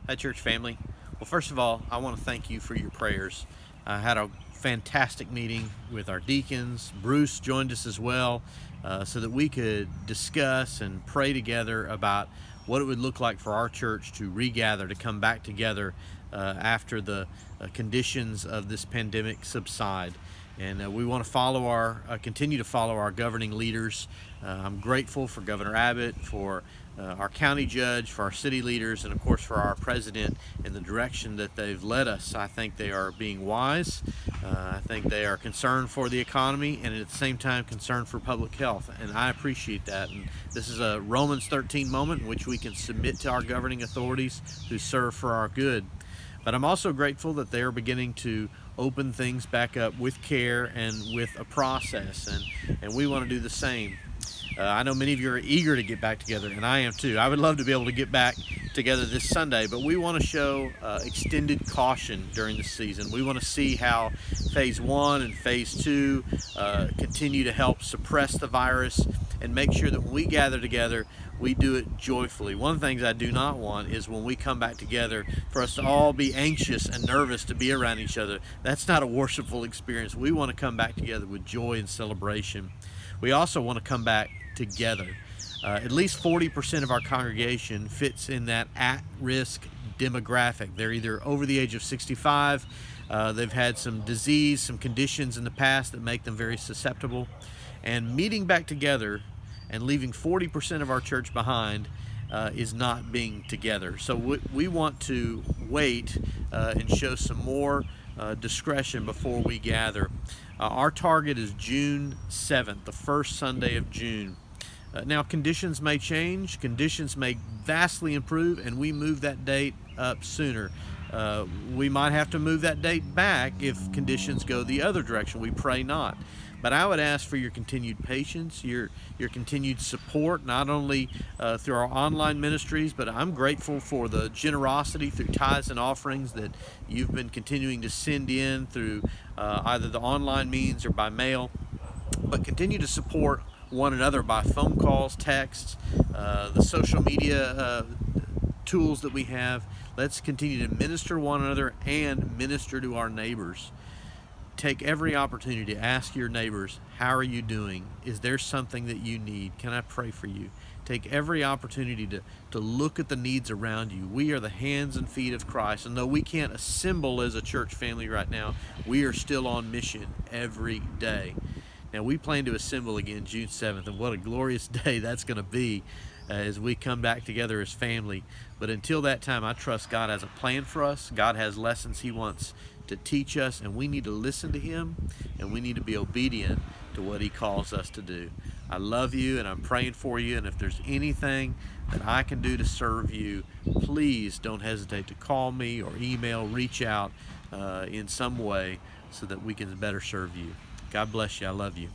Hi, church family. Well, first of all, I want to thank you for your prayers. I had a fantastic meeting with our deacons. Bruce joined us as well, so that we could discuss and pray together about what it would look like for our church to regather, to come back together after the conditions of this pandemic subside. And we want to continue to follow our governing leaders. I'm grateful for Governor Abbott, for our county judge, for our city leaders, and of course for our president in the direction that they've led us. I think they are being wise. I think they are concerned for the economy and at the same time concerned for public health, and I appreciate that. And this is a Romans 13 moment in which we can submit to our governing authorities who serve for our good. But I'm also grateful that they are beginning to open things back up with care and with a process, and we want to do the same. I know many of you are eager to get back together, and I am too. I would love to be able to get back together this Sunday, but we want to show extended caution during the season. We want to see how phase 1 and phase 2 continue to help suppress the virus and make sure that when we gather together, we do it joyfully. One of the things I do not want is when we come back together for us to all be anxious and nervous to be around each other. That's not a worshipful experience. We want to come back together with joy and celebration. We also want to come back together. At least 40% of our congregation fits in that at-risk demographic. They're either over the age of 65, they've had some disease, some conditions in the past that make them very susceptible, and meeting back together and leaving 40% of our church behind is not being together. So we want to wait and show some more discretion before we gather. Our target is June 7th, the first Sunday of June. Now, conditions may change, conditions may vastly improve, and we move that date up sooner. We might have to move that date back if conditions go the other direction. We pray not. But I would ask for your continued patience, your continued support, not only through our online ministries, but I'm grateful for the generosity through tithes and offerings that you've been continuing to send in through either the online means or by mail. But continue to support one another by phone calls, texts, the social media tools that we have. Let's continue to minister to one another and minister to our neighbors. Take every opportunity to ask your neighbors, how are you doing? Is there something that you need? Can I pray for you? Take every opportunity to look at the needs around you. We are the hands and feet of Christ, and though we can't assemble as a church family right now, we are still on mission every day. Now, we plan to assemble again June 7th, and what a glorious day that's going to be as we come back together as family. But until that time, I trust God has a plan for us. God has lessons He wants to teach us, and we need to listen to Him, and we need to be obedient to what He calls us to do. I love you, and I'm praying for you, and if there's anything that I can do to serve you, please don't hesitate to call me or email, reach out in some way so that we can better serve you. God bless you. I love you.